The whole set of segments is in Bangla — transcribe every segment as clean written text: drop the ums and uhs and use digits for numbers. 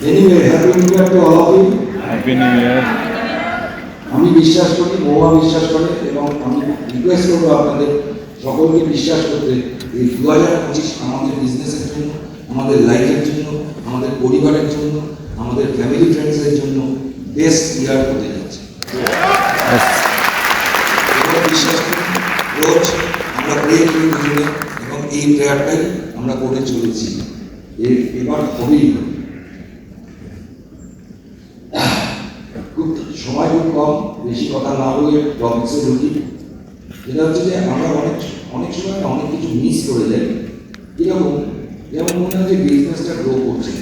Anyway, happy new year to all of you. Happy new ইয়ার। আমি বিশ্বাস করি, মহুয়া বিশ্বাস করে এবং আমি রিকোয়েস্ট করবো আপনাদের সকলকে বিশ্বাস করতে এই 2025 আমাদের বিজনেসের জন্য, আমাদের লাইফের জন্য, আমাদের পরিবারের জন্য, আমাদের ফ্যামিলি ফ্রেন্ডসের জন্য বেস্ট ইয়ার হতে যাচ্ছে। এগুলো বিশ্বাস করি, রোজ আমরা প্রে করি দুজনে এবং এই প্রেয়ারটাই আমরা করে চলেছি। এবার হবেই সময় খুব কম, বেশি কথা না বলে টপিক্সে ঢুকি। যেটা হচ্ছে যে আমরা অনেক সময় অনেক কিছু মিস করে যাই। এরকম যেমন মনে হয় যে বিজনেসটা গ্রো করছে,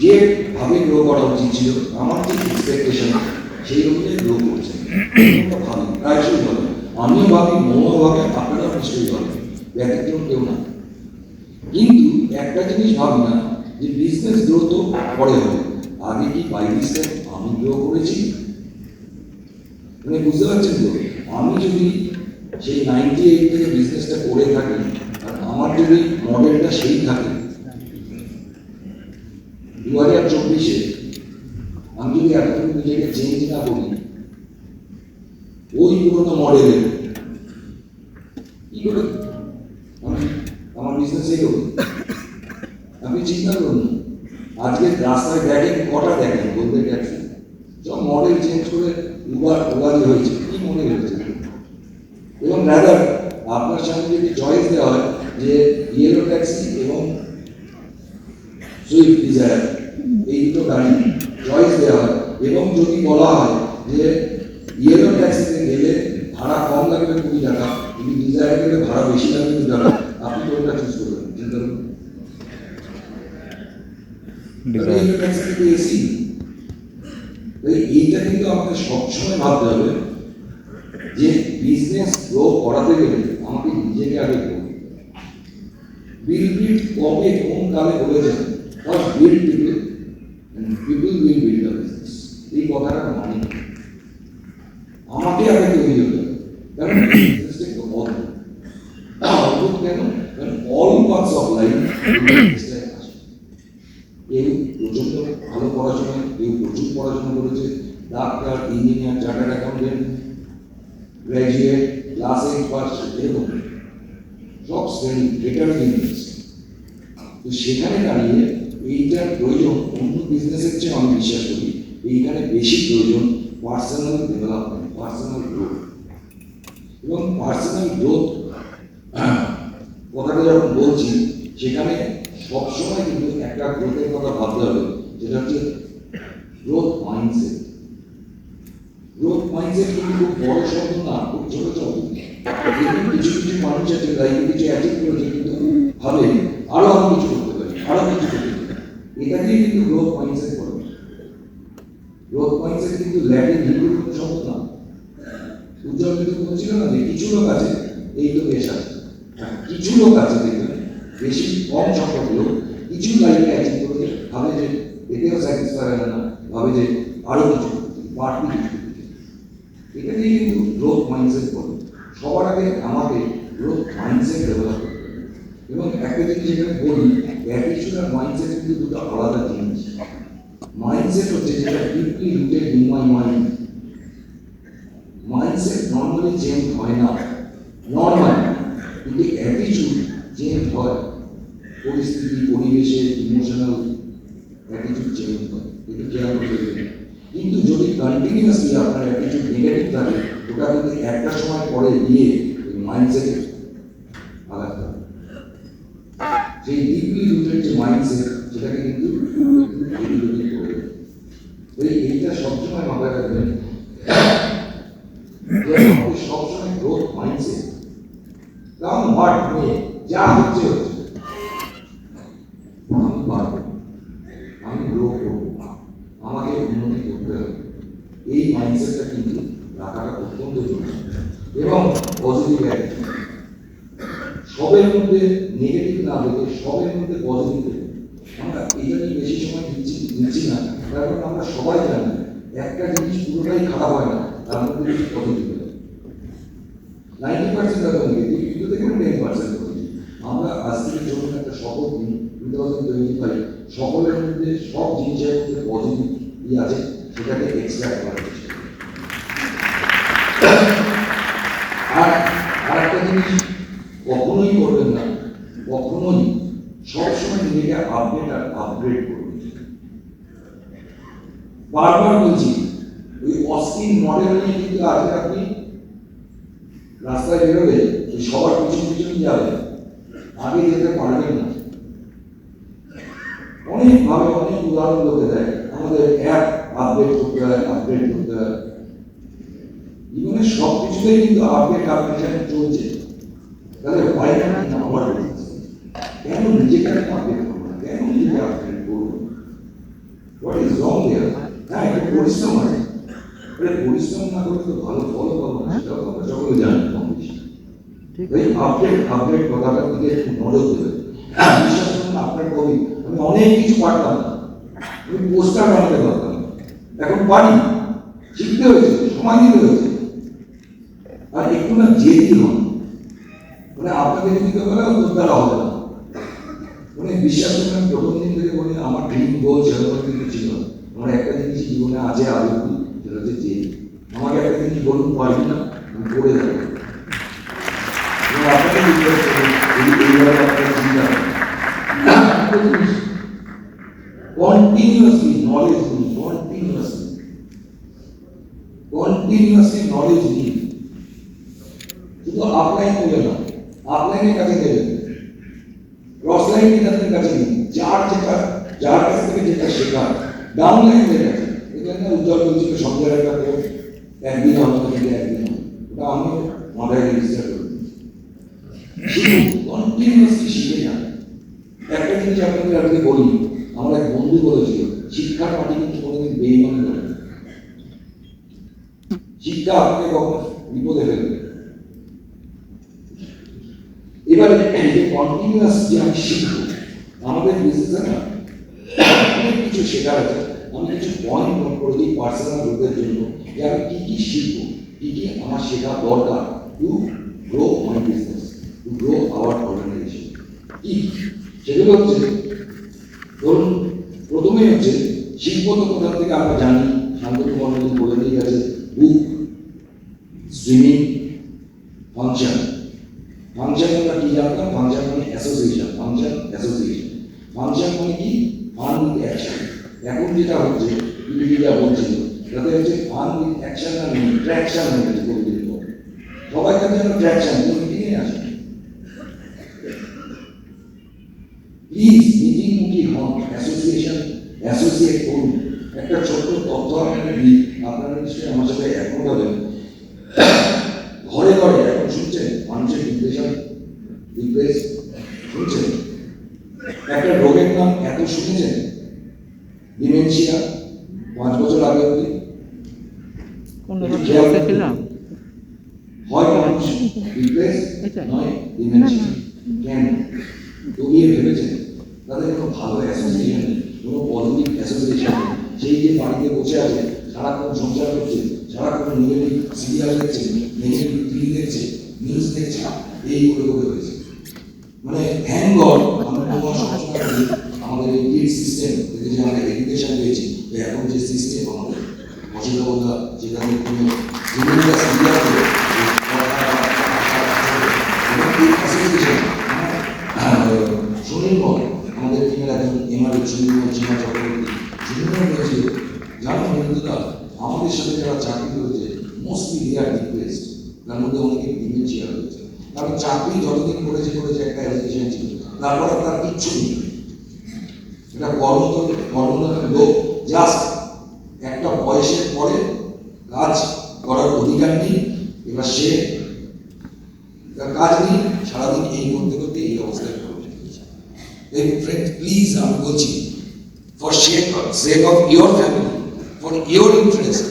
যেভাবে গ্রো করা উচিত ছিল, আমার যে এক্সপেকটেশন সেই অনুযায়ী গ্রো করছে ভাবি, প্রায়শই ভাবে, আমিও ভাবি, মনও ভাবে, আপনারাও নিশ্চয়ই ভাবেন, ব্যতিক্রম কেউ না। কিন্তু একটা জিনিস ভাবি না যে বিজনেস গ্রো তো পরে হবে, আগে কি বাই মিস্টেক আমি গ্রো করেছি? মানে বুঝতে পারছেন তো, আমি যদি সেই 98 থেকে বিজনেসটা করে থাকি আর আমার যদি মডেলটা সেই থাকে 2024-এ, আমি যদি এতটুকু নিজেকে চেঞ্জ না করি ওই পুরোনো মডেলের, কি করে আমি আমার বিজনেস এগোবো? আপনি চিন্তা করুন, আজকে রাস্তায় দেখেন, কটা দেখেন বলতে গেছেন, সব মডেল চেঞ্জ করে উবারি হয়েছে, কি মডেল হয়েছে? এবং রাদার আপনার সামনে যদি চয়েস দেওয়া হয় যে ইয়েলো ট্যাক্সি এবং সুইফট ডিজায়ার, এই দুটো গাড়ি চয়েস দেওয়া হয় এবং যদি বলা হয় যে ইয়েলো ট্যাক্সিতে গেলে ভাড়া কম লাগবে 20 টাকা, কিন্তু ডিজায়ার গেলে ভাড়া বেশি লাগবে 2 টাকা, আপনি কোনটা চুজ করবেন? চিন্তা করুন। এইটা কিন্তু আমাদের সবসময় ভাবতে হবে যে বিজনেস গ্রো করাতে গেলে আমাকে নিজেকে আগে করতে বিল্ড কবে কোন কালে বলেছেন, first build people and people will build the business. এই কথাটা মানে আমাকে আগে তৈরি হতে হবে, কারণ বিজনেসটা একটু অদ্ভুত কেন, কারণ অল পার্টস অফ লাইফ কেউ প্রচন্ড ভালো পড়াশোনা, কেউ প্রচুর পড়াশোনা করেছে, doctor, engineer, chartered accountant, graduate, class 8 pass, এরকম সব শ্রেণী ডিটারমিনেন্টস। তো সেখানে দাঁড়িয়ে এইটার প্রয়োজন অন্য বিজনেসের চেয়ে আমি বিশ্বাস করি এইখানে বেশি প্রয়োজন পার্সোনাল ডেভেলপমেন্ট, পার্সোনাল গ্রোথ। এবং পার্সোনাল গ্রোথ কথাটা যখন বলছি সেখানে সবসময় কিন্তু একটা গ্রোথের কথা ভাবতে হবে, যেটা হচ্ছে গ্রোথ মাইন্ডসেট। গ্রোথ মাইন্ডসেট কিন্তু খুব বড় শব্দ না, খুব ছোট শব্দ। কিছু কিছু মানুষ আছে লাইফে কিছু অ্যাচিভ করেছে কিন্তু ভাবে আরো আমি কিছু করতে পারি, আরো কিছু করতে পারি, এটা দিয়ে কিন্তু গ্রোথ মাইন্ডসেট করে। গ্রোথ মাইন্ডসেট কিন্তু ল্যাটিন হিব্রু কোনো শব্দ না। উজ্জ্বল কিন্তু বলছিল না যে কিছু লোক আছে এই তো বেশ আছে, কিছু লোক আছে দেখবেন, বেশি কম সংখ্যক লোক কিছু লাইফে অ্যাচিভ করে ভাবে যে এতেও স্যাটিসফাই হয় না, ভাবে যে আরো কিছু বাড়তি কিছু। এটা দিয়ে কিন্তু গ্রোথ মাইন্ডসেট করে। সবার আগে আমাকে গ্রোথ মাইন্ডসেট ডেভেলপ করতে হবে। এবং একটা জিনিস এখানে বলি, অ্যাটিটিউড আর মাইন্ডসেট কিন্তু দুটো আলাদা জিনিস। মাইন্ডসেট হচ্ছে যেটা deeply rooted in my mind. Mindset normally change হয় না, নর্মাল, কিন্তু অ্যাটিটিউড চেঞ্জ হয় পরিস্থিতি, পরিবেশে, ইমোশনাল অ্যাটিটিউড চেঞ্জ হয়, এটা খেয়াল করতে হবে। কিন্তু যদি কন্টিনিউয়াসলি আপনার অ্যাটিটিউড নেগেটিভ থাকে, ওটা কিন্তু একটা সময় পরে গিয়ে মাইন্ডসেটে আঘাত করে। সেই ডিপলি রুটেড যে মাইন্ডসেট সেটাকে কিন্তু করে দেয়। এইটা সবসময় মাথায় রাখবেন যে আমাদের সবসময় গ্রোথ মাইন্ডসেট, কারণ হোয়াট মে যা হচ্ছে হচ্ছে, আমি পারবো, আমি গ্রো করবো, আমাকে উন্নতি করতে হবে, এই মাইন্ডসেটটা কিন্তু রাখাটা অত্যন্ত জরুরি। এবং পজিটিভ অ্যাটিটিউড, সবের মধ্যে নেগেটিভ না হলে সবের মধ্যে পজিটিভ। আমরা এটা নিয়ে বেশি সময় দিচ্ছি না, কারণ আমরা সবাই জানি একটা জিনিস পুরোটাই খারাপ হয় না, তার মধ্যে কিছু পজিটিভ হয়। 90% নেগেটিভ, কিন্তু দেখুন 10% পজিটিভ। আমরা আজ থেকে চলুন একটা শপথ নিই 2025 সকলের মধ্যে সব জিনিসের মধ্যে পজিটিভ আছে সেটাকে এক্সট্রাক্ট করার চেষ্টা করি। আর আরেকটা জিনিস কখনোই করবেন না, কখনোই সবসময় নিজেকে আপডেট আর আপগ্রেড করবেন। বারবার বলছি, ওই অস্টিন মডেল নিয়ে কিন্তু আজকে আপনি রাস্তায় বেরোবে সবার পিছন যাবে, আগে যেতে পারবেন না। অনেকভাবে অনেক উদাহরণ লোকে দেয়, আমাদের অ্যাপ আপডেট করতে হয়, আপডেট করতে হয়। জীবনের সব কিছুতেই কিন্তু আপডেট চলছে। তাহলে কেন নিজেকে আপডেট করবো না, কেন নিজেকে আপডেট করবো? হোয়াট ইজ রং দেয়ার? হ্যাঁ, একটু পরিশ্রম আছে, পরিশ্রম না করলে তো ভালো ফল পাবো না, সেটাও তো আমরা সকলে জানি। কম বেশি এই আপডেট কথাটার দিকে একটু নজর দেবে। বিশ্বাস করুন, আপনার কবি আমি অনেক কিছু পারতাম না, আমি পোস্টার বানাতে পারতাম, এখন পারি। শিখতে হয়েছে, সময় দিতে হয়েছে। আর একটু না জেদি হন, মানে আপনাকে যদি কেউ বলে তোর দ্বারা হবে না, মানে বিশ্বাস করবেন প্রথম দিন থেকে বলি আমার ড্রিম গোল সেরকম কিন্তু ছিল না। আমার একটা জিনিস জীবনে আছে আগে, সেটা হচ্ছে জেদি। আমাকে একটা জিনিস বলুন পারবি না, আমি করে যাবো। আপনাকে continuously knowledge নিন। শুধু আপলাইন করবে না, আপলাইনের কাছে দেবেন, ক্রসলাইন তাদের কাছে নিন। যার কাছ থেকে যেটা শেখা, ডাউনলাইনের কাছে। এখানে উজ্জ্বল বলছিল সন্ধ্যার একটা একদিন হবে, একদিন হবে, ওটা আমি মাথায় রেজিস্টার করি। কন্টিনিউয়াসলি শিখে যান। একটা জিনিস আপনাদের আজকে বলি, আমার এক বন্ধু বলেছিল, শিক্ষার মাটি কিন্তু কোনোদিন বেইমানি করে না। শিক্ষা আপনাকে কখনো বিপদে ফেলবে। এবারে কন্টিনিউয়াস যে আমি শিখবো, আমাদের বিজনেসে না অনেক কিছু শেখার আছে। আমি কিছু পয়েন্ট নোট করে দিই পার্সোনাল গ্রোথের জন্য, যে আমি কি কি শিখবো, কি কি আমার শেখা দরকার to grow my business, to grow our organization. কি সেগুলো হচ্ছে, ধরুন প্রথমেই হচ্ছে শিখবো তো কোথা থেকে আমরা জানি, শান্তকুমার বলে দিয়ে গেছে, বুক, সুইমিং, ফাংশন। ফাংশন আমরা কি জানতাম? ফাংশন মানে অ্যাসোসিয়েশন, ফাংশন মানে কি? Fun with action. এখন যেটা হচ্ছে যা বলছিল, তাতে হচ্ছে ফান উইথ অ্যাকশন আর ট্র্যাকশন হয়ে গেছে। সবাই তার জন্য ট্র্যাকশন, মিটিংয়ে আসে। প্লিজ মিটিংমুখী হন, অ্যাসোসিয়েট করুন। একটা ছোট্ট তথ্য আপনাকে দিই, আপনারা নিশ্চয়ই আমার সাথে একমত হবেন। ঘরে ঘরে এখন শুনছেন মানুষের ডিপ্রেস শুনছেন, একটা রোগের নাম এত শুনেছেন, ডিমেনশিয়া। 5 বছর আগে অব্দি হয় মানুষ ডিপ্রেস, নয় ডিমেনশিয়া। কেন? দমিয়ে ভেবেছেন তাদের কোনো ভালো অ্যাসোসিয়েশন নেই, কোনো পজিটিভ অ্যাসোসিয়েশন নেই। সেই যে বাড়িতে বসে আছে, সারাক্ষণ সংসার করছে, সারাক্ষণ নেগেটিভ সিরিয়াল দেখছে, নেগেটিভ টিভি দেখছে, নিউজ দেখছে, এই করে হয়েছে। মানে থ্যাংক গড আমরা সবসময় করি আমাদের এই কিড সিস্টেম থেকে যে আমরা এডুকেশন পেয়েছি, এখন যে সিস্টেম আমাদের অসুবিধা যেখানে কোনো সিরিয়াল করে সুনির্মল, আমাদের টিমের একজন এমআরএ সুনির্মল সীমা চক্রবর্তী সুনির্মল বলেছিল, জানো বন্ধুরা, আমাদের সাথে যারা চাকরি করেছে মোস্টলি দে আর ডিপ্রেসড, তার মধ্যে অনেকে ডিমেনশিয়া হয়েছে। কারণ চাকরি যতদিন করেছে একটা এডুকেশন ছিল, তারপর তার কিচ্ছু নেই। এটা কর্মরত লোক, জাস্ট একটা বয়সের পরে কাজ করার অধিকার নেই। এবার সে কাজ নেই, সারাদিন এই করতে করতে এই অবস্থায় পড়ে। ফ্রেন্ড প্লিজ আমি বলছি, for sake of your family, for your interest,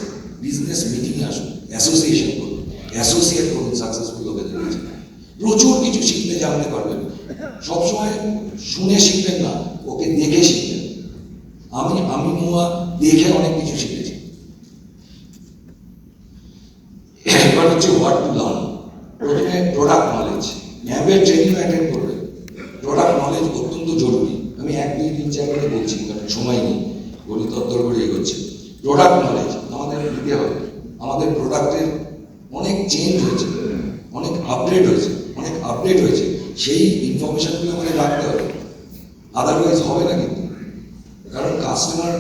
business মিটিংয়ে আসুন, অ্যাসোসিয়েশন করুন, অ্যাসোসিয়েট করুন সাকসেসফুল লোকেদের কাছে। প্রচুর কিছু শিখতে জানতে পারবেন। সবসময় শুনে শিখবেন না, ওকে দেখে শিখবেন। আমি মুয়া দেখে অনেক কিছু শিখেছি। এবার হচ্ছে হোয়াট টু লার্ন। প্রথমে প্রোডাক্ট নলেজ, ন্যাবের ট্রেনিং অ্যাটেন্ড করবেন। প্রোডাক্ট নলেজ অত্যন্ত জরুরি। আমি জায়গাতে বলছি, কারণ সময় নেই, গণিত তত্ত্বর করে এগোচ্ছে। প্রোডাক্ট নলেজ আমাদের নিতে হবে। আমাদের প্রোডাক্টের অনেক চেঞ্জ হয়েছে, অনেক আপডেট হয়েছে, সেই ইনফরমেশনগুলো আমাদের রাখতে হবে, আদারওয়াইজ হবে না কিন্তু। কারণ কাস্টমার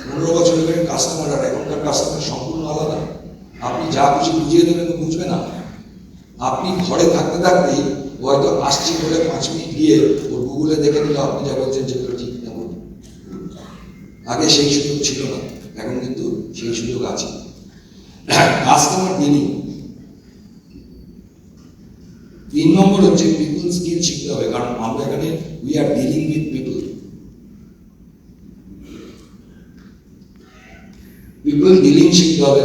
15 বছর আগের কাস্টমার আর এখনকার কাস্টমার সম্পূর্ণ আলাদা। আপনি যা কিছু বুঝিয়ে দেবেন বুঝবে না। আপনি ঘরে থাকতে থাকতেই হয়তো আসছি বলে 5 মিনিট গিয়ে ওর গুগলে দেখে নিল আপনি যা বলছেন যেগুলো ঠিক না বলুন। আগে সেই সুযোগ ছিল না, এখন কিন্তু সেই সুযোগ আছে। কাস্টমার ডিলিং 3 নম্বর হচ্ছে পিপল স্কিল শিখতে হবে, কারণ আমরা এখানে we are dealing with people dealing শিখতে হবে,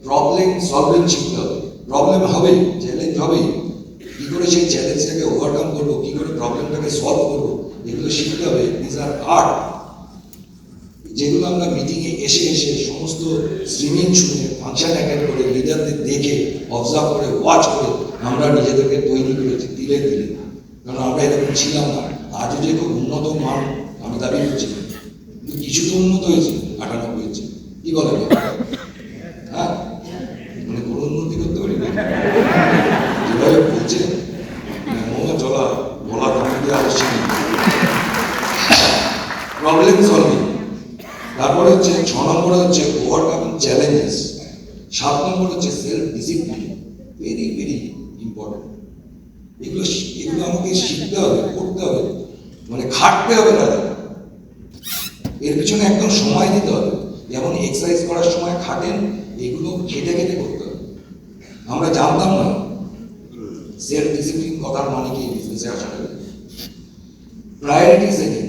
প্রবলেম সলভিং শিখতে হবে। প্রবলেম হবে, চ্যালেঞ্জ হবে, কি করে সেই চ্যালেঞ্জটাকে ওভারকাম করবো, কি করে প্রবলেমটাকে সলভ করবো, এগুলো শিখতে হবে। দিস আর আর্ট, যেগুলো আমরা মিটিংয়ে এসে সমস্ত স্ট্রিমিং শুনে, ফাংশন অ্যাটেন্ড করে, লিডারদের দেখে, অবজার্ভ করে, ওয়াচ করে আমরা নিজেদেরকে তৈরি করেছি ধীরে ধীরে। কারণ আমরা এরকম ছিলাম না। আজও যে খুব উন্নত মান আমি দাবি করছি, কিন্তু কিছু তো উন্নত হয়েছে, 98 হয়েছে, কি বলে? হ্যাঁ, মানে কোনো উন্নতি করতে পারি না যেভাবে বলছে, চলা বলা দামি দিয়ে আসছে। প্রবলেম সলভিং, তারপরে হচ্ছে 6 নম্বরে হচ্ছে ওভারকামিং চ্যালেঞ্জেস, 7 নম্বর হচ্ছে self discipline, very very important. এগুলো আমাকে শিখতে হবে, করতে হবে, মানে খাটতে হবে দাদা। এর পিছনে একদম সময় দিতে হবে। যেমন এক্সারসাইজ করার সময় খাটেন, এগুলো খেটে করতে হবে। আমরা জানতাম না সেলফ ডিসিপ্লিন কথার মানে কি বিজনেসে আসার আগে। প্রায়োরিটি সেটিং,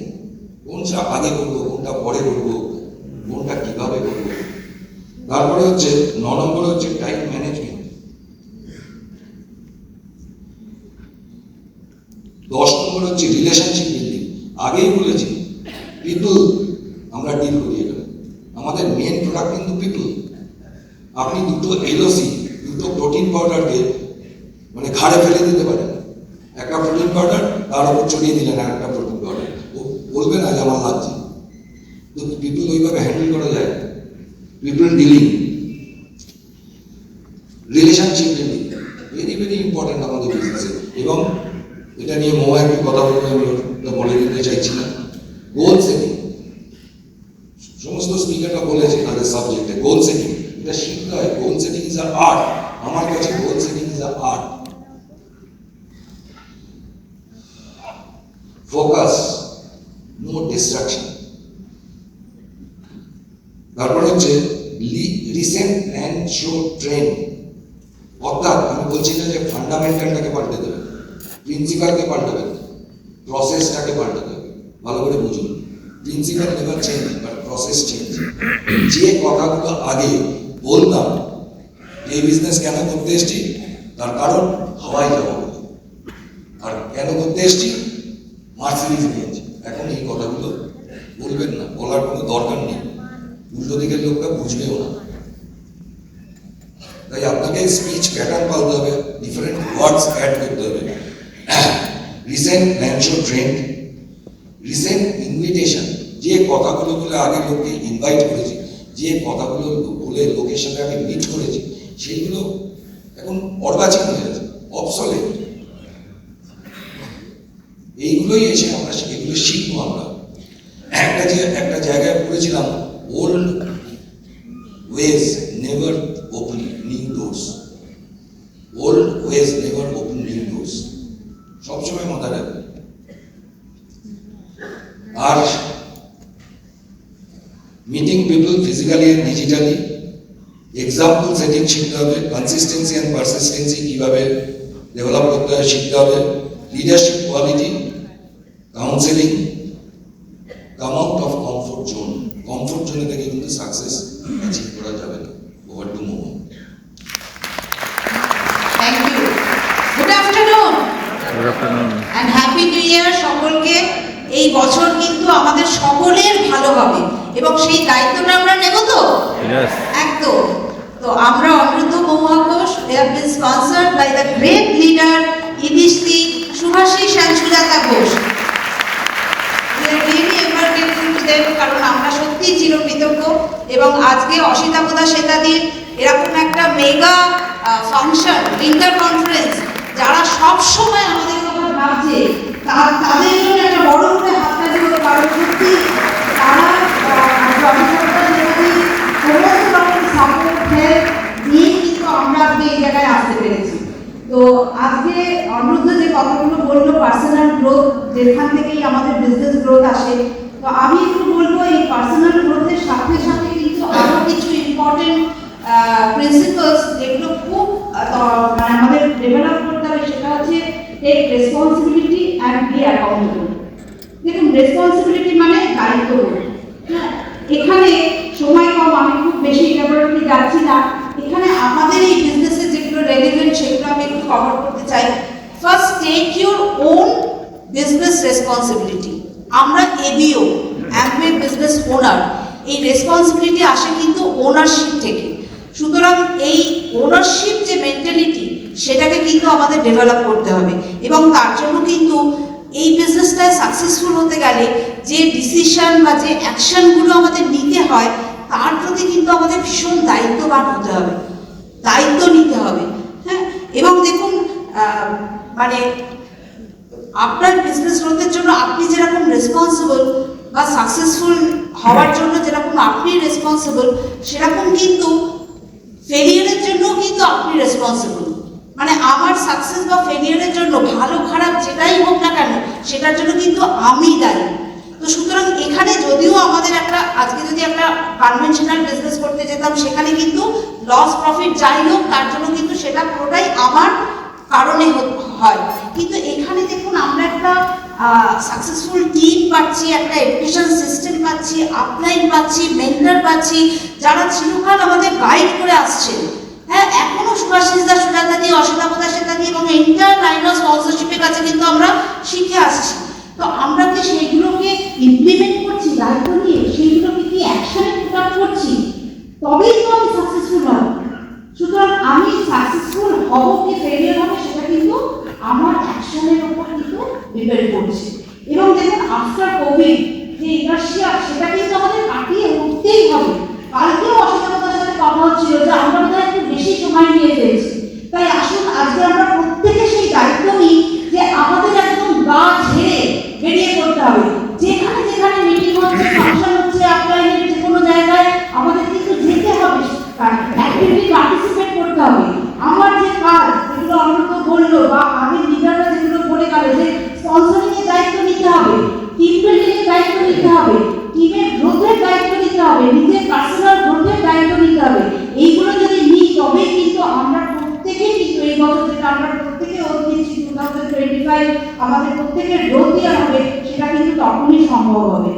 কোনটা আগে করবো, কোনটা পরে করবো, কোনটা কিভাবে করবো। তারপরে হচ্ছে 9 নম্বরে হচ্ছে টাইম ম্যানেজমেন্ট। 10 নম্বর হচ্ছে রিলেশনশিপ বিল্ডিং। আগেই বলেছি পিপল আমরা ডিল করি এখানে। আমাদের মেন প্রোডাক্ট কিন্তু পিপল। আপনি দুটো এলওসি, দুটো প্রোটিন পাউডারকে মানে ঘাড়ে ফেলে দিতে পারেন। একটা প্রোটিন পাউডার তার উপর চড়িয়ে দিলেন একটা প্রোটিন পাউডার, ও বলবে না যে আমার লাগছে। তো পিপল ওইভাবে হ্যান্ডেল করা যায়। People dealing, relationship building very very important আমাদের বিজনেসে। এবং এটা নিয়ে মোয়া একটু কথা বলতে আমি বলে দিতে চাইছি না। গোল সেটিং, সমস্ত স্পিকাররা বলেছে তাদের সাবজেক্টে গোল সেটিং, এটা শিখতে হয়। Goal setting is a art. আমার কাছে goal setting is a art. Focus, no distraction. তারপর হচ্ছে রিসেন্ট অ্যান্ড শো ট্রেন্ড। অর্থাৎ আমি বলছি না যে ফান্ডামেন্টালটাকে পাল্টে দেবে, প্রিন্সিপালকে পাল্টাবে, প্রসেসটাকে পাল্টাতে হবে। ভালো করে বুঝুন, principal never change but process change. যে কথাগুলো আগে বলতাম, এই বিজনেস কেন করতে এসছি, তার কারণ হাওয়াই যাওয়া, আর কেন করতে এসছি মার্সিডিজ নিয়েছি। এখন এই কথাগুলো বলবেন না, বলার কোনো দরকার নেই, উল্টো দিকের লোকটা বুঝবেও না। তাই আপনাকে স্পিচ প্যাটার্ন পাল্টাতে হবে, ডিফারেন্ট ওয়ার্ডস অ্যাড করতে হবে। রিসেন্ট ল্যান্ডশো ট্রেন্ড, রিসেন্ট ইনভিটেশন, যে কথাগুলো বলে আগে লোককে ইনভাইট করেছি, যে কথাগুলো বলে লোকের সাথে আগে মিট করেছি, সেইগুলো এখন অর্বাচীন হয়ে গেছে, অবসলেট। এইগুলোই এসে আমরা এগুলো শিখবো। আমরা একটা জায়গায় পড়েছিলাম, old ways never open new doors. Old ways never open new doors, সবসময় মাথায় রাখবে। আর meeting people physically and digitally, example setting শিখতে হবে। কনসিস্টেন্সি এন্ড পারসিস্টেন্সি কিভাবে ডেভেলপ করতে হয় শিখতে হবে। Leadership quality, counselling, come out of comfort zone. Comfort জোনে থেকে কিন্তু সাকসেস অ্যাচিভ করা যাবে না। Over to Momo. Thank you. Good afternoon and happy new year সকলকে। এই বছর কিন্তু আমাদের সকলের ভালো হবে এবং সেই দায়িত্বটা আমরা নেব তো একদম। তো আমরা অমৃত মহুয়া Ghosh, they have been sponsored by the great leader ইদিশ্রী, Shubhashis and Sujata Ghosh. They are really ever grateful to them, কারণ আমরা সত্যিই চিরকৃতজ্ঞ। এবং আজকে অসিতাপদা শ্বেতাদির এরকম একটা মেগা ফাংশন, উইন্টার কনফারেন্স, যারা সব সময় আমাদের কথা ভাবছে, তাদের জন্য একটা বড় করে হাততালি হলো, কারণ সত্যি তারা অসিতাপদা শ্বেতাদির সমস্ত রকম সাপোর্ট হেল্প নিয়ে কিন্তু আমরা আজকে এই জায়গায় আসতে পেরেছি। তো আজকে অনিরুদ্ধ যে কথাগুলো বললো, পার্সোনাল গ্রোথ, যেখান থেকেই আমাদের বিজনেস গ্রোথ আসে, তো আমি একটু বলবো এই পার্সোনাল গ্রোথের সাথে সাথে কিন্তু আরও কিছু ইম্পর্টেন্ট প্রিন্সিপালস যেগুলো খুব মানে আমাদের ডেভেলপ করতে হবে, সেটা হচ্ছে take responsibility and be accountable. দেখুন, রেসপন্সিবিলিটি মানে দায়িত্ববোধ। হ্যাঁ, এখানে সময় কম, আমি খুব বেশি লেবরেটরি যাচ্ছি না। এখানে আমাদের এই বিজনেসে যেগুলো রেলিভেন্ট সেগুলো আমি একটু কভার করতে চাই। First, take your own business responsibility. আমরা এবিও, অ্যামওয়ে বিজনেস ওনার, এই রেসপন্সিবিলিটি আসে কিন্তু ওনারশিপ থেকে। সুতরাং এই ওনারশিপ যে মেন্টালিটি, সেটাকে কিন্তু আমাদের ডেভেলপ করতে হবে। এবং তার জন্য কিন্তু এই বিজনেসটায় সাকসেসফুল হতে গেলে যে ডিসিশন বা যে অ্যাকশনগুলো আমাদের নিতে হয়, তার প্রতি কিন্তু আমাদের ভীষণ দায়িত্ববান হতে হবে, দায়িত্ব নিতে হবে। হ্যাঁ, এবং দেখুন, মানে আপনার বিজনেস গ্রোথের জন্য আপনি যেরকম রেসপন্সিবল, বা সাকসেসফুল হওয়ার জন্য যেরকম আপনি রেসপন্সিবল, সেরকম কিন্তু ফেলিয়ারের জন্য কিন্তু আপনি রেসপন্সিবল। মানে আমার সাকসেস বা ফেলিয়ারের জন্য, ভালো খারাপ যেটাই হোক না কেন, সেটার জন্য কিন্তু আমি দায়ী। তো সুতরাং এখানে যদিও আমাদের একটা, আজকে যদি একটা কনভেনশনাল বিজনেস করতে যেতাম, সেখানে কিন্তু লস প্রফিট যাই হোক, তার জন্য কিন্তু সেটা পুরোটাই আমার কারণে হয়। কিন্তু এখানে দেখুন, আমরা একটা সাকসেসফুল টিম পাচ্ছি, একটা এডুকেশন সিস্টেম পাচ্ছি, আপলাইন পাচ্ছি, মেন্টর পাচ্ছি, যারা চিরকাল আমাদের গাইড করে আসছেন। হ্যাঁ, এখনো সুভাষিসদা, সুজাতাদি, অসিতাপদা শ্বেতাদি এবং এন্টার লাইন অফ স্পন্সরশিপের কাছে কিন্তু আমরা শিখে আসছি। তো আমরা কি সেইগুলোকে ইমপ্লিমেন্ট করছি দায়িত্ব নিয়ে? সেইগুলোকে কি অ্যাকশনে পুট আপ করছি? তবেই তো আমি সাকসেসফুল হব। সুতরাং আমি সাকসেসফুল হব কি ফেলিয়ার হবে, সেটা কিন্তু আমার অ্যাকশনের উপর কিন্তু ডিপেন্ড করছে। এবং দেখুন, আফটার কোভিড যে ইনার্শিয়া, সেটা কিন্তু আমাদের কাটিয়ে উঠতেই হবে। কালকেও অসিতাপদার সাথে কথা হচ্ছিল যে আমরা বোধহয় একটু বেশি সময় নিয়ে ফেলছি। তাই আসুন আজকে আমরা প্রত্যেকে সেই দায়িত্ব নিই যে আমাদের একদম গা ঝেড়ে বেরিয়ে পড়তে হবে। যেখানে যেখানে মিটিং হচ্ছে, ফাংশন হচ্ছে, অফলাইনে যে কোনো জায়গায় আমাদের কিন্তু যেতে হবে, অ্যাক্টিভিটি পার্টিসিপেট করতে হবে। আমার যে কাজ, যেগুলো অনিরুদ্ধ বললো, বা আগের লিডাররা যেগুলো বলে গেল, যে স্পন্সরিং এর দায়িত্ব নিতে হবে, টিম বিল্ডিং এর দায়িত্ব নিতে হবে, টিমের গ্রোথের দায়িত্ব নিতে হবে, নিজের পার্সোনাল গ্রোথের দায়িত্ব নিতে হবে। এইগুলো যদি নিই, তবেই কিন্তু আমরা প্রত্যেকে কিন্তু এই বছর যেটা আমরা প্রত্যেকে দিচ্ছি 2025, আমাদের প্রত্যেকের গ্রোথ দেওয়া হবে, সেটা কিন্তু তখনই সম্ভব হবে।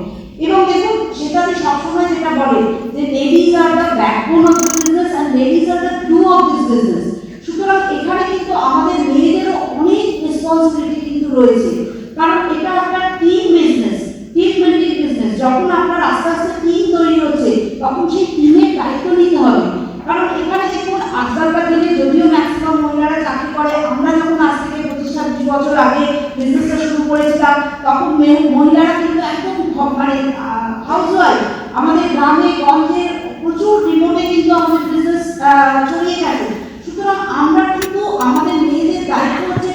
এবং দেখুন, সেটা সবসময় যেটা বলে যে ladies are the backbone of this business and ladies are the true of this business. সুতরাং এখানে কিন্তু আমাদের মেয়েদেরও অনেক রেসপন্সিবিলিটি কিন্তু রয়েছে, কারণ এটা একটা team business, team building business. যখন আপনার আস্তে আস্তে টিম তৈরি হচ্ছে, তখন সেই টিমের দায়িত্ব নিতে হবে। কারণ এখানে দেখুন, আজকালকার দিনে যদিও ম্যাক্সিমাম মহিলারা চাকরি করে, আমরা যখন আজ থেকে 25-26 বছর আগে বিজনেসটা শুরু করেছিলাম, তখন মহিলারা কিন্তু একদম মানে হাউসওয়াইফ। আমাদের গ্রামে গঞ্জে প্রচুর রিমোটে কিন্তু আমাদের বিজনেস ছড়িয়ে গেছে। সুতরাং আমরা কিন্তু আমাদের মেয়েদের দায়িত্ব হচ্ছে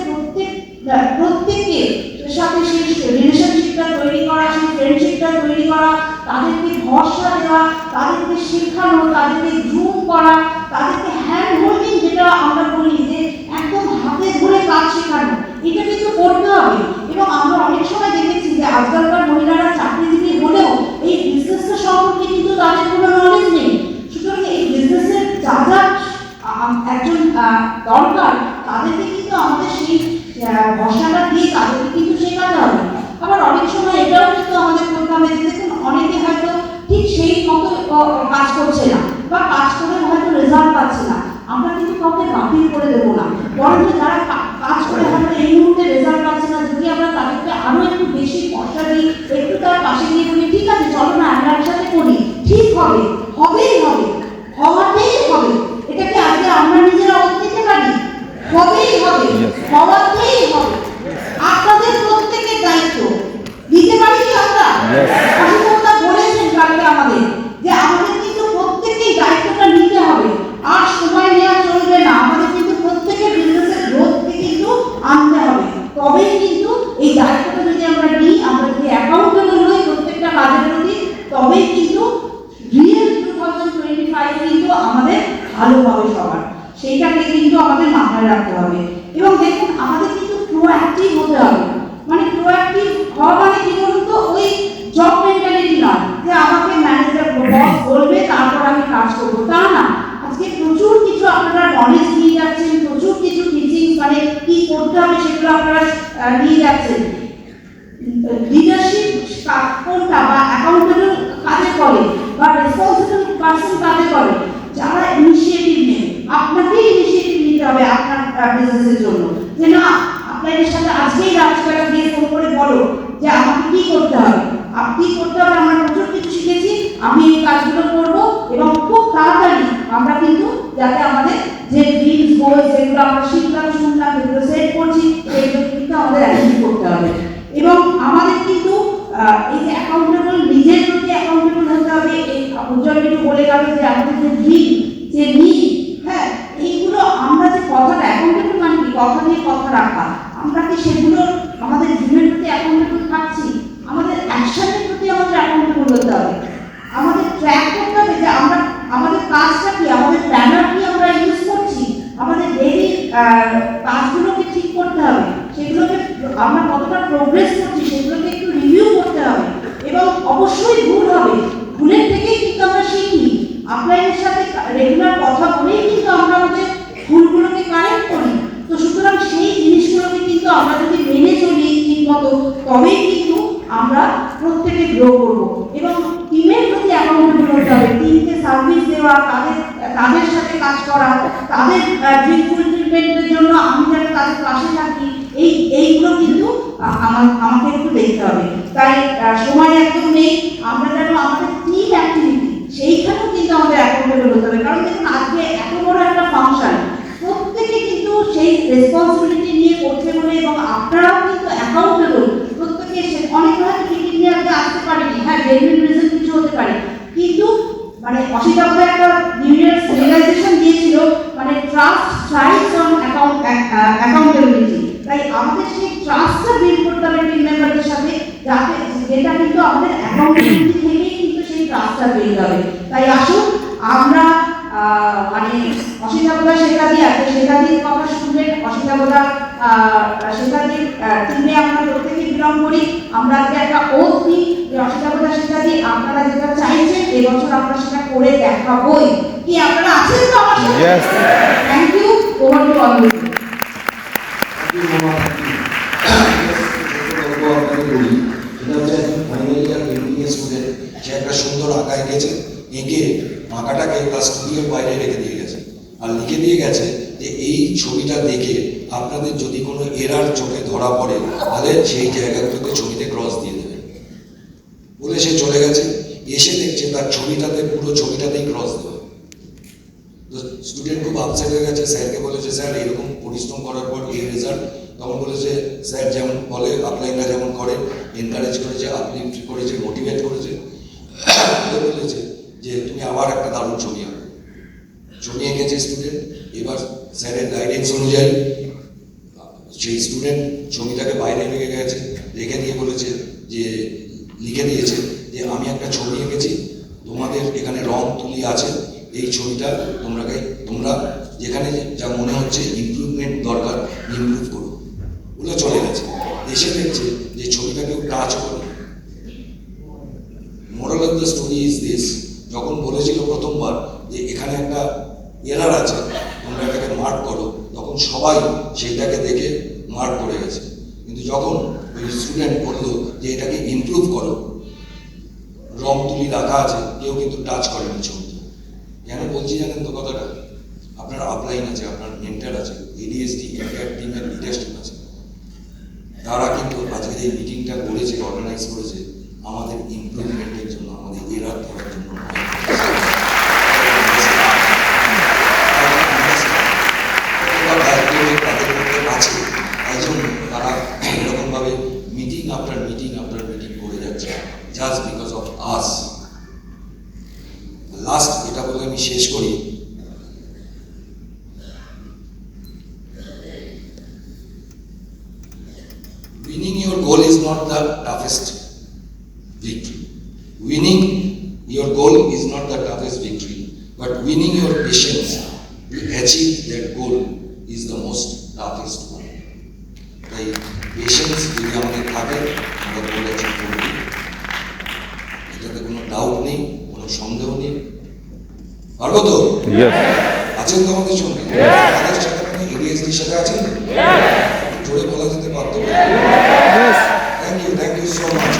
প্রত্যেকের সাথে সেই রিলেশনশিপটা তৈরি করা, সেই ফ্রেন্ডশিপটা তৈরি করা, তাদেরকে ভরসা দেওয়া, তাদেরকে শেখানো, তাদেরকে গ্রুম করা, তাদেরকে হ্যান্ড হোল্ডিং, যেটা আমরা বলি যে একদম হাতে ধরে কাজ শেখানো, এটা কিন্তু করতে হবে। এবং আমরা অনেক সময় দেখেছি যে আজকালকার মহিলারা চাকরিজীবী হলেও এই বিজনেসটা সম্পর্কে কিন্তু তাদের কোনো নলেজ নেই। সুতরাং এই বিজনেসের যা যা একজন দরকার, তাদেরকে কিন্তু আমাদের সেই ভরসাটা দিয়ে তাদেরকে কিন্তু শেখাতে হবে। আবার অনেক সময় এটাও কিন্তু আমাদের করতে হবে যে দেখুন, অনেকে হয়তো ঠিক সেই মতো কাজ করছে না, বা কাজ করে হয়তো রেজাল্ট পাচ্ছে না, আমরা কিন্তু কাউকে বাতিল করে দেবো না। বরঞ্চ যারা কাজ করে হয়তো এই মুহূর্তে রেজাল্ট পাচ্ছে না, যদি আমরা তাদেরকে আরো একটু বেশি ভরসা দিই, একটু তার পাশে গিয়ে বলি, ঠিক আছে চলো না আমরা একসাথে করি, ঠিক হবে, হবেই হবে, হওয়াতেই হবে। এটাকে আজকে আমরা নিজেরা দিতে পারি, হবেই হবে, হওয়াতেই হবে। আপনাদের প্রত্যেকের দায়িত্ব দিতে পারি কি আমরা? ভালো হবে সবার, সেইটাকে কিন্তু আমাদের মাথায় রাখতে হবে। এবং দেখুন আমাদের কিন্তু প্রোঅ্যাক্টিভ হতে হবে। মানে প্রোঅ্যাক্টিভ হওয়া মানে কি বলুন তো, ওই জব মেন্টালিটি নয় যে আমাকে ম্যানেজার বস বলবে তারপর আমি কাজ করবো, তা না। আজকে প্রচুর কিছু আপনারা নলেজ নিয়ে যাচ্ছেন, প্রচুর কিছু টিচিং মানে কি করতে হবে সেগুলো আপনারা নিয়ে যাচ্ছেন। লিডারশিপ কোনটা বা অ্যাকাউন্টেবল কাদের করে বা রেসপন্সিবল পারসন কাদের করে, যারা ইনিশিয়েটিভ নেয়। আপনাকেই ইনিশিয়েটিভ নিতে হবে আপনার বিজনেসের জন্য, যে না আপনাদের সাথে আজকেই রাজবেলা গিয়ে ফোন করে বলো যে আমাকে কি করতে হবে, আপনি করতে হবে, আমরা প্রচুর কিছু শিখেছি, আমি এই কাজগুলো করব এবং খুব তাড়াতাড়ি আমরা কিন্তু যাতে আমাদের যে ড্রিমস গোলস যেগুলো আমরা শিখলাম শুনলাম যেগুলো সেট করছি সেগুলো কিন্তু আমাদের অ্যাচিভ করতে হবে। এবং আমাদের কিন্তু এই যে অ্যাকাউন্টেবল, নিজের প্রতি অ্যাকাউন্টেবল হতে হবে। এই উজ্জ্বল একটু বলে গেল যে আমাদের যে ড্রিম, যে নিড, হ্যাঁ এইগুলো আমরা যে কথাটা অ্যাকাউন্টেবল মানে কি, কথা দিয়ে কথা রাখা, আমরা কি সেগুলো আমাদের ড্রিমের প্রতি অ্যাকাউন্টেবল থাকছি, আমাদের অ্যাকশনের প্রতি আমাদের অ্যাকাউন্টেবল হতে হবে। আমাদের ট্র্যাক করতে হবে যে আমরা আমাদের কাজটা কি, আমাদের প্ল্যানার কি আমরা ইউজ করছি, আমাদের ডেইলি কাজগুলোকে ঠিক করতে হবে, সেগুলোকে আমরা কতটা প্রোগ্রেস করছি সেগুলোকে একটু রিভিউ করতে হবে। এবং অবশ্যই ভুল হবে, ভুলের থেকেই কিন্তু আমরা শিখি। আপনাদের সাথে রেগুলার কথা বলেই কিন্তু আমরা আমাদের ভুলগুলোকে কারেক্ট করি। তো সুতরাং সেই জিনিসগুলোকে কিন্তু আমরা যদি মেনে চলি ঠিক মতো, তবেই কিন্তু আমরা প্রত্যেকে গ্রো করবো। এবং টিমের প্রতি অ্যাকাউন্টেবল হতে হবে, টিমকে সার্ভিস দেওয়া, তাদের সাথে কাজ করা, তাদের ড্রিম ফুলফিলমেন্টের জন্য আমি যেন তাদের পাশে থাকি, এইগুলো কিন্তু আমাকে একটু দেখতে হবে। তাই সময় একদম নেই, আমরা যেন আমাদের টিম অ্যাক্টিভিটি সেইখানেও কিন্তু আমাদের অ্যাকাউন্টেবল হতে হবে। কারণ দেখুন আজকে এত বড় একটা ফাংশন, প্রত্যেকে কিন্তু সেই রেসপন্সিবিলিটি নিয়ে করছে বলে, এবং আপনারাও কিন্তু অ্যাকাউন্টেবল প্রত্যেকে। অনেক হয়তো টিকিট নিয়ে আজকে আসতে পারেনি, হ্যাঁ জেনুইন রিজন কিছু হতে পারে, কিন্তু মানে অসিতা বলে একটা নিউ ইয়ার রিয়েলাইজেশন দিয়েছিল, মানে ট্রাস্ট থ্রাইভস অন অ্যাকাউন্টেবিলিটি। তাই আমাদের সেই ট্রাস্টটা বিল্ড করতে হবে টিম মেম্বারদের সাথে, যাতে যেটা কিন্তু আমাদের অ্যাকাউন্টেবিলিটি থেকেই কিন্তু সেই ট্রাস্টটা বিল্ড হবে। তাই আসুন আমরা মানে অসিতাবদা শেখাদি আছে, শেখাদির কথা শুনবেন। অসিতাবদা শেখাদির টিমে আমরা প্রত্যেকে বিলং করি। আমরা আজকে একটা ওথ নিই যে অসিতাবদা শেখাদি আপনারা যেটা চাইছেন এবছর আমরা সেটা করে দেখাবোই। কি আপনারা আছেন তো আমার সাথে? Thank you. Over to all. একটা সুন্দর আঁকা এঁকেছে, এঁকে আঁকাটাকে তার স্টুডিওর বাইরে রেখে দিয়ে গেছে, আর লিখে দিয়ে গেছে যে এই ছবিটা দেখে আপনাদের যদি কোনো এরার চোখে ধরা পড়ে তাহলে সেই জায়গাগুলোতে ছবিতে ক্রস দিয়ে দেবে বলে সে চলে গেছে। এসে দেখছে তার ছবিটাতে, পুরো ছবিটাতেই ক্রস দেবে। তো স্টুডেন্ট খুব আপসেট হয়ে গেছে, স্যারকে বলেছে স্যার এরকম পরিশ্রম করার পর এই রেজাল্ট। তখন বলেছে স্যার যেমন বলে আপলাইনরা যেমন করে, এনকারেজ করেছে, আপলিফ্ট করেছে, মোটিভেট করেছে, বলেছে যে তুমি আবার একটা দারুণ ছবি আঁকো। ছবি এঁকেছে স্টুডেন্ট। এবার স্যারের গাইডেন্স অনুযায়ী সেই স্টুডেন্ট ছবিটাকে বাইরে রেখে গেছে, রেখে দিয়ে বলেছে যে লিখে দিয়েছে যে আমি একটা ছবি এঁকেছি, তোমাদের এখানে রং তুলি আছে, এই ছবিটা তোমরা যেখানে যা মনে হচ্ছে ইমপ্রুভমেন্ট দরকার ইমপ্রুভ করো বলে চলে গেছে। এসে দেখছে যে ছবিটা কেউ টাচ করে। Moral of the story is this, যখন বলেছিল প্রথমবার যে এখানে একটা এরার আছে তোমরা এটাকে মার্ক করো, তখন সবাই সেইটাকে দেখে মার্ক করে গেছে। কিন্তু যখন ওই স্টুডেন্ট বললো যে এটাকে ইমপ্রুভ করো, রং তুলি রাখা আছে, কেউ কিন্তু টাচ করেনি ছবিটা। কেন বলছি জানেন তো কথাটা? আপনার আপলাইন আছে, আপনার মেন্টার আছে, এডিএসডি টিমের লিডারশিপ আছে, তারা কিন্তু আজকের এই মিটিংটা করেছে, অর্গানাইজ করেছে আমাদের ইমপ্রুভমেন্টের জন্য, আমাদের এরার ধরার জন্য। তাদের মধ্যে আছে, তাই জন্য তারা এরকমভাবে meeting after meeting after meeting করে যাচ্ছে, just because of us. Last এটা বলে আমি শেষ করি, winning your goal is not the toughest victory. Winning your goal is not the toughest victory, but winning your patience achieve that goal is the most toughest one. তাই পেশেন্স যদি আমাদের থাকে আমরা গোল অ্যাচিভ করব, এটাতে কোনো ডাউট নেই, কোনো সন্দেহ নেই। পারবো তো? আছেন তো আমাদের সঙ্গে? আমাদের সাথে মানে এডিএসডির সাথে আছেন তো? জোরে বলা যেতে পারতো? Thank you so much.